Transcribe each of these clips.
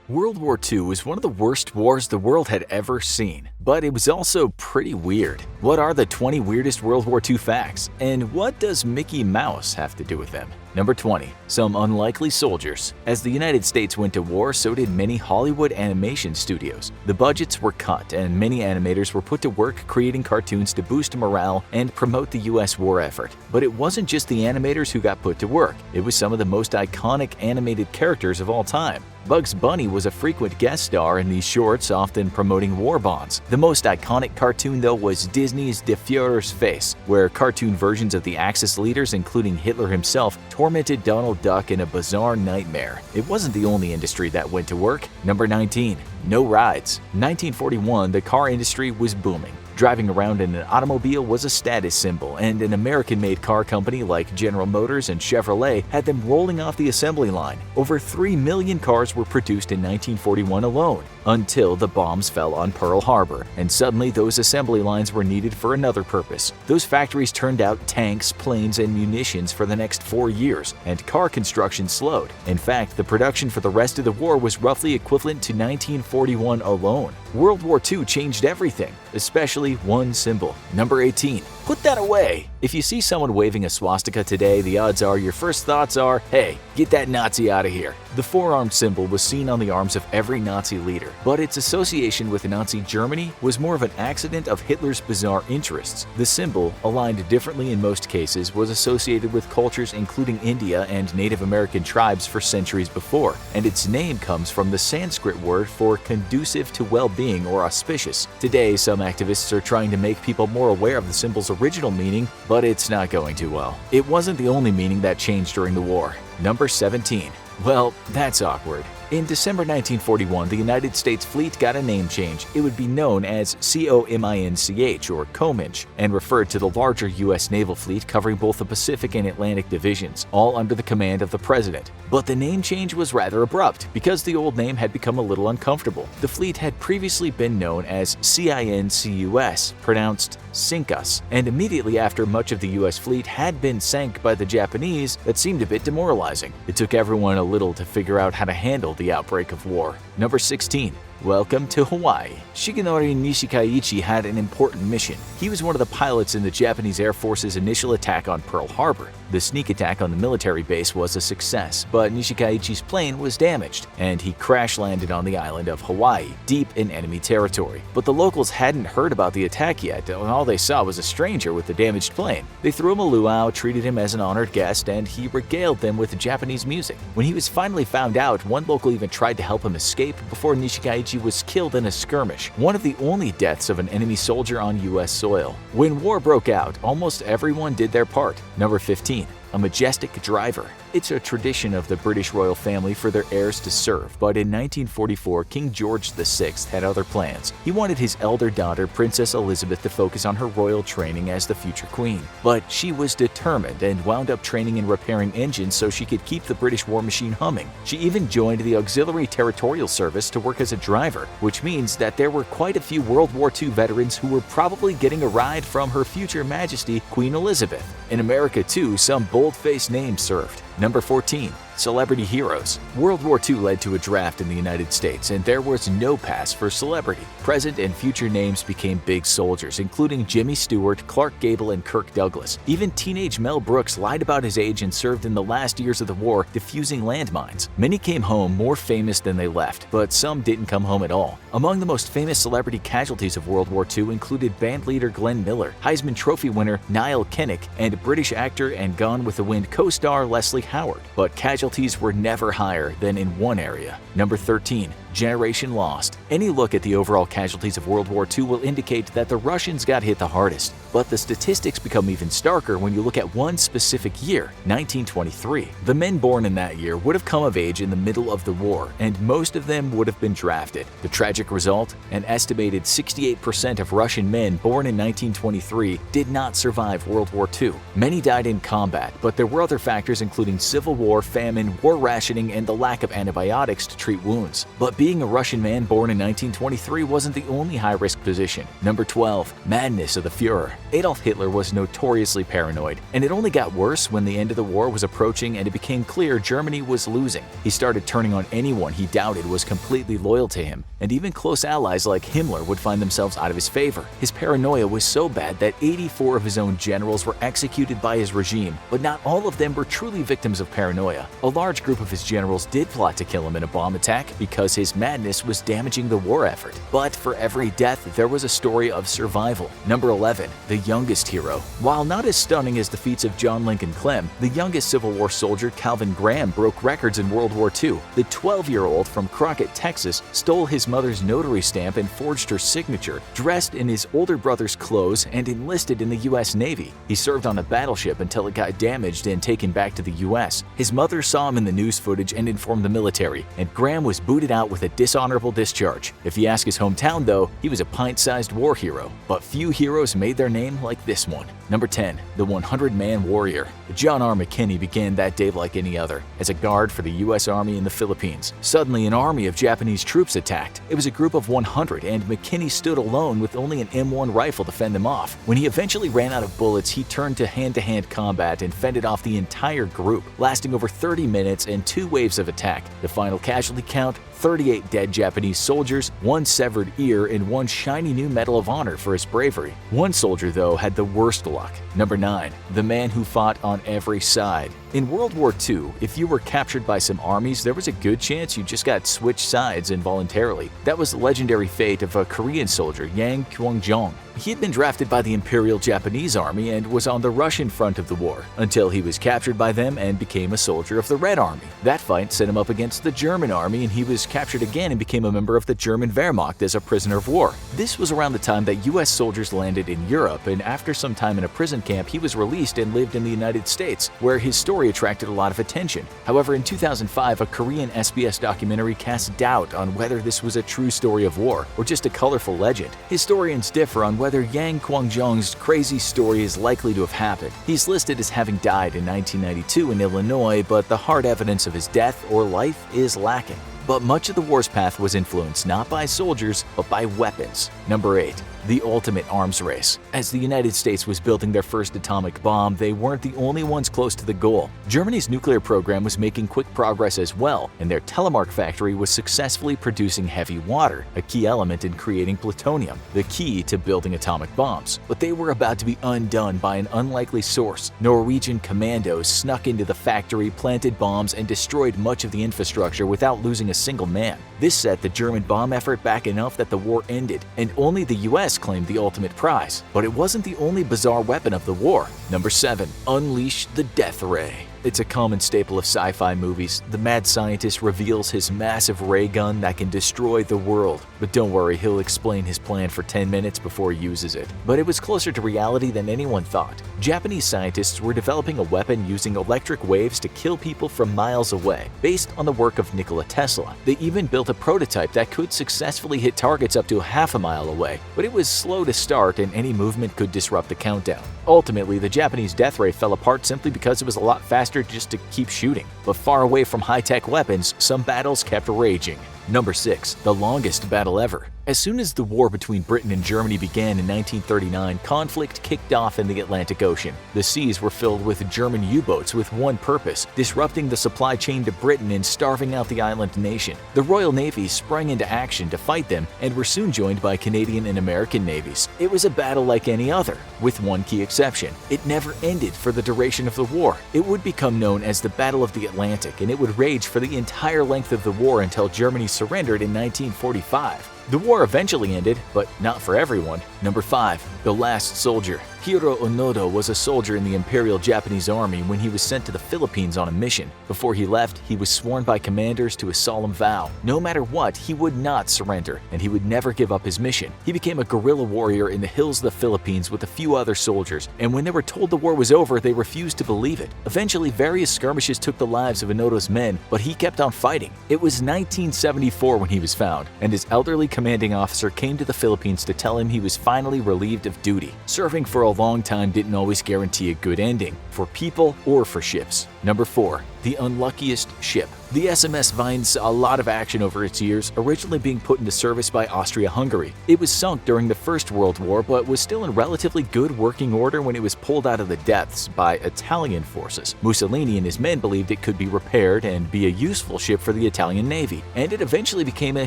World War II was one of the worst wars the world had ever seen, but it was also pretty weird. What are the 20 weirdest World War II facts? And what does Mickey Mouse have to do with them? Number 20. Some unlikely soldiers. As the United States went to war, so did many Hollywood animation studios. The budgets were cut, and many animators were put to work creating cartoons to boost morale and promote the US war effort. But it wasn't just the animators who got put to work. It was some of the most iconic animated characters of all time. Bugs Bunny was a frequent guest star in these shorts, often promoting war bonds. The most iconic cartoon, though, was Disney's Der Führer's Face, where cartoon versions of the Axis leaders, including Hitler himself, tormented Donald Duck in a bizarre nightmare. It wasn't the only industry that went to work. Number 19. No rides. In 1941, the car industry was booming. Driving around in an automobile was a status symbol, and an American-made car company like General Motors and Chevrolet had them rolling off the assembly line. Over 3 million cars were produced in 1941 alone, until the bombs fell on Pearl Harbor, and suddenly those assembly lines were needed for another purpose. Those factories turned out tanks, planes, and munitions for the next 4 years, and car construction slowed. In fact, the production for the rest of the war was roughly equivalent to 1941 alone. World War II changed everything, especially one symbol. Number 18. Put that away! If you see someone waving a swastika today, the odds are your first thoughts are, hey, get that Nazi out of here. The four-armed symbol was seen on the arms of every Nazi leader, but its association with Nazi Germany was more of an accident of Hitler's bizarre interests. The symbol, aligned differently in most cases, was associated with cultures including India and Native American tribes for centuries before, and its name comes from the Sanskrit word for conducive to well-being or auspicious. Today, some activists are trying to make people more aware of the symbol's original meaning, but it's not going too well. It wasn't the only meaning that changed during the war. Number 17. Well, that's awkward. In December 1941, the United States fleet got a name change. It would be known as COMINCH, or Cominch, and referred to the larger U.S. naval fleet covering both the Pacific and Atlantic divisions, all under the command of the president. But the name change was rather abrupt, because the old name had become a little uncomfortable. The fleet had previously been known as CINCUS, pronounced Sinkus, and immediately after much of the U.S. fleet had been sank by the Japanese, that seemed a bit demoralizing. It took everyone a little to figure out how to handle the outbreak of war. Number 16. Welcome to Hawaii. Shigenori Nishikaichi had an important mission. He was one of the pilots in the Japanese Air Force's initial attack on Pearl Harbor. The sneak attack on the military base was a success, but Nishikaichi's plane was damaged, and he crash-landed on the island of Hawaii, deep in enemy territory. But the locals hadn't heard about the attack yet, and all they saw was a stranger with the damaged plane. They threw him a luau, treated him as an honored guest, and he regaled them with Japanese music. When he was finally found out, one local even tried to help him escape before Nishikaichi was killed in a skirmish, one of the only deaths of an enemy soldier on U.S. soil. When war broke out, almost everyone did their part. Number 15. A majestic driver. It's a tradition of the British royal family for their heirs to serve, but in 1944, King George VI had other plans. He wanted his elder daughter, Princess Elizabeth, to focus on her royal training as the future queen. But she was determined and wound up training and repairing engines so she could keep the British war machine humming. She even joined the Auxiliary Territorial Service to work as a driver, which means that there were quite a few World War II veterans who were probably getting a ride from Her Future Majesty, Queen Elizabeth. In America, too, some bold-faced names served. Number 14. Celebrity heroes. World War II led to a draft in the United States, and there was no pass for celebrity. Present and future names became big soldiers, including Jimmy Stewart, Clark Gable, and Kirk Douglas. Even teenage Mel Brooks lied about his age and served in the last years of the war defusing landmines. Many came home more famous than they left, but some didn't come home at all. Among the most famous celebrity casualties of World War II included bandleader Glenn Miller, Heisman Trophy winner Niall Kinnick, and British actor and Gone with the Wind co-star Leslie Howard. But casualties were never higher than in one area. Number 13. Generation lost. Any look at the overall casualties of World War II will indicate that the Russians got hit the hardest. But the statistics become even starker when you look at one specific year, 1923. The men born in that year would have come of age in the middle of the war, and most of them would have been drafted. The tragic result? An estimated 68% of Russian men born in 1923 did not survive World War II. Many died in combat, but there were other factors including civil war, famine, war rationing, and the lack of antibiotics to treat wounds. But be being a Russian man born in 1923 wasn't the only high-risk position. Number 12. Madness of the Führer. Adolf Hitler was notoriously paranoid, and it only got worse when the end of the war was approaching and it became clear Germany was losing. He started turning on anyone he doubted was completely loyal to him, and even close allies like Himmler would find themselves out of his favor. His paranoia was so bad that 84 of his own generals were executed by his regime, but not all of them were truly victims of paranoia. A large group of his generals did plot to kill him in a bomb attack because his madness was damaging the war effort. But for every death, there was a story of survival. Number 11. The youngest hero. While not as stunning as the feats of John Lincoln Clem, the youngest Civil War soldier, Calvin Graham, broke records in World War II. The 12-year-old from Crockett, Texas, stole his mother's notary stamp and forged her signature, dressed in his older brother's clothes, and enlisted in the U.S. Navy. He served on a battleship until it got damaged and taken back to the U.S. His mother saw him in the news footage and informed the military, and Graham was booted out with a dishonorable discharge. If you ask his hometown, though, he was a pint-sized war hero. But few heroes made their name like this one. Number 10. The 100-man warrior. John R. McKinney began that day like any other, as a guard for the U.S. Army in the Philippines. Suddenly, an army of Japanese troops attacked. It was a group of 100, and McKinney stood alone with only an M1 rifle to fend them off. When he eventually ran out of bullets, he turned to hand-to-hand combat and fended off the entire group, lasting over 30 minutes and 2 waves of attack. The final casualty count: 38 dead Japanese soldiers, 1 severed ear, and 1 shiny new Medal of Honor for his bravery. One soldier, though, had the worst luck. Number 9. The man who fought on every side. In World War II, if you were captured by some armies, there was a good chance you just got switched sides involuntarily. That was the legendary fate of a Korean soldier, Yang Kwang-jong. He had been drafted by the Imperial Japanese Army and was on the Russian front of the war, until he was captured by them and became a soldier of the Red Army. That fight set him up against the German Army, and he was captured again and became a member of the German Wehrmacht as a prisoner of war. This was around the time that U.S. soldiers landed in Europe, and after some time in a prison camp, he was released and lived in the United States, where his story attracted a lot of attention. However, in 2005, a Korean SBS documentary cast doubt on whether this was a true story of war or just a colorful legend. Historians differ on whether Yang Kwang-jong's crazy story is likely to have happened. He's listed as having died in 1992 in Illinois, but the hard evidence of his death or life is lacking. But much of the war's path was influenced not by soldiers, but by weapons. Number 8. The ultimate arms race. As the United States was building their first atomic bomb, they weren't the only ones close to the goal. Germany's nuclear program was making quick progress as well, and their Telemark factory was successfully producing heavy water, a key element in creating plutonium, the key to building atomic bombs. But they were about to be undone by an unlikely source. Norwegian commandos snuck into the factory, planted bombs, and destroyed much of the infrastructure without losing a single man. This set the German bomb effort back enough that the war ended, and only the US claimed the ultimate prize. But it wasn't the only bizarre weapon of the war. Number 7. Unleash the Death Ray. It's a common staple of sci-fi movies. The mad scientist reveals his massive ray gun that can destroy the world. But don't worry, he'll explain his plan for 10 minutes before he uses it. But it was closer to reality than anyone thought. Japanese scientists were developing a weapon using electric waves to kill people from miles away, based on the work of Nikola Tesla. They even built a prototype that could successfully hit targets up to half a mile away, but it was slow to start and any movement could disrupt the countdown. Ultimately, the Japanese death ray fell apart simply because it was a lot faster just to keep shooting. But far away from high-tech weapons, some battles kept raging. Number 6. The longest battle ever. As soon as the war between Britain and Germany began in 1939, conflict kicked off in the Atlantic Ocean. The seas were filled with German U-boats with one purpose: disrupting the supply chain to Britain and starving out the island nation. The Royal Navy sprang into action to fight them and were soon joined by Canadian and American navies. It was a battle like any other, with one key exception: it never ended for the duration of the war. It would become known as the Battle of the Atlantic, and it would rage for the entire length of the war until Germany surrendered in 1945. The war eventually ended, but not for everyone. Number 5. The Last Soldier. Hiro Onoda was a soldier in the Imperial Japanese Army when he was sent to the Philippines on a mission. Before he left, he was sworn by commanders to a solemn vow. No matter what, he would not surrender, and he would never give up his mission. He became a guerrilla warrior in the hills of the Philippines with a few other soldiers, and when they were told the war was over, they refused to believe it. Eventually, various skirmishes took the lives of Onoda's men, but he kept on fighting. It was 1974 when he was found, and his elderly commanding officer came to the Philippines to tell him he was finally relieved of duty. Serving for a long time didn't always guarantee a good ending, for people or for ships. Number 4. The unluckiest ship. The SMS Vine saw a lot of action over its years, originally being put into service by Austria-Hungary. It was sunk during the First World War but was still in relatively good working order when it was pulled out of the depths by Italian forces. Mussolini and his men believed it could be repaired and be a useful ship for the Italian Navy, and it eventually became a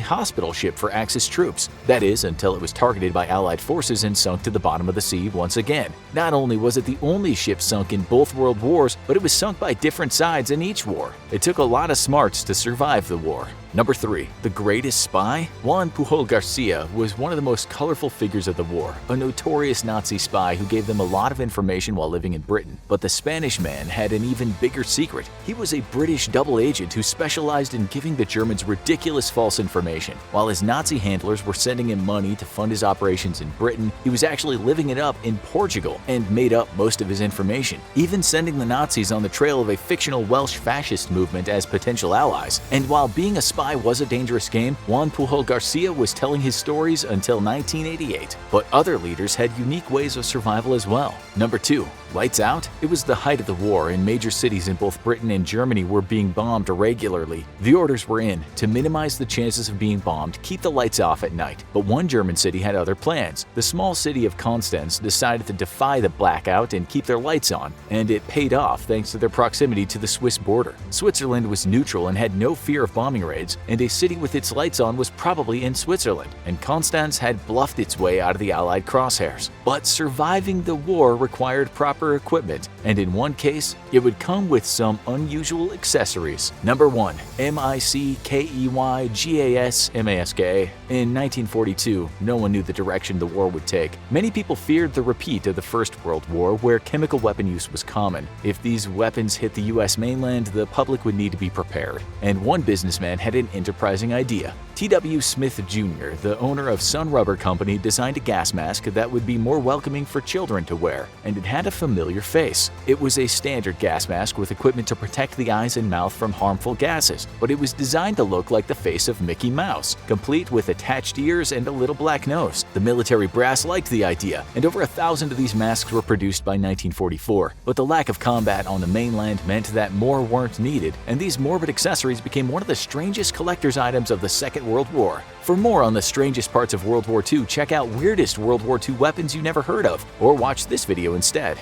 hospital ship for Axis troops. That is, until it was targeted by Allied forces and sunk to the bottom of the sea once again. Not only was it the only ship sunk in both world wars, but it was sunk by different sides in each war. It took a lot of smarts to survive the war. Number 3. The greatest spy? Juan Pujol Garcia was one of the most colorful figures of the war, a notorious Nazi spy who gave them a lot of information while living in Britain. But the Spanish man had an even bigger secret. He was a British double agent who specialized in giving the Germans ridiculous false information. While his Nazi handlers were sending him money to fund his operations in Britain, he was actually living it up in Portugal and made up most of his information, even sending the Nazis on the trail of a fictional Welsh fascist movement as potential allies. And while being a spy was a dangerous game, Juan Pujol Garcia was telling his stories until 1988. But other leaders had unique ways of survival as well. Number 2. Lights out? It was the height of the war, and major cities in both Britain and Germany were being bombed regularly. The orders were in to minimize the chances of being bombed, keep the lights off at night. But one German city had other plans. The small city of Constance decided to defy the blackout and keep their lights on, and it paid off thanks to their proximity to the Swiss border. Switzerland was neutral and had no fear of bombing raids, and a city with its lights on was probably in Switzerland, and Constance had bluffed its way out of the Allied crosshairs. But surviving the war required proper equipment, and in one case, it would come with some unusual accessories. Number 1. MICKEYGAS MASK. In 1942, no one knew the direction the war would take. Many people feared the repeat of the First World War, where chemical weapon use was common. If these weapons hit the US mainland, the public would need to be prepared. And one businessman had an enterprising idea. T.W. Smith Jr., the owner of Sun Rubber Company, designed a gas mask that would be more welcoming for children to wear, and it had a familiar face. It was a standard gas mask with equipment to protect the eyes and mouth from harmful gases, but it was designed to look like the face of Mickey Mouse, complete with attached ears and a little black nose. The military brass liked the idea, and over 1,000 of these masks were produced by 1944. But the lack of combat on the mainland meant that more weren't needed, and these morbid accessories became one of the strangest collector's items of the Second World War. For more on the strangest parts of World War II, check out weirdest World War II weapons you never heard of, or watch this video instead.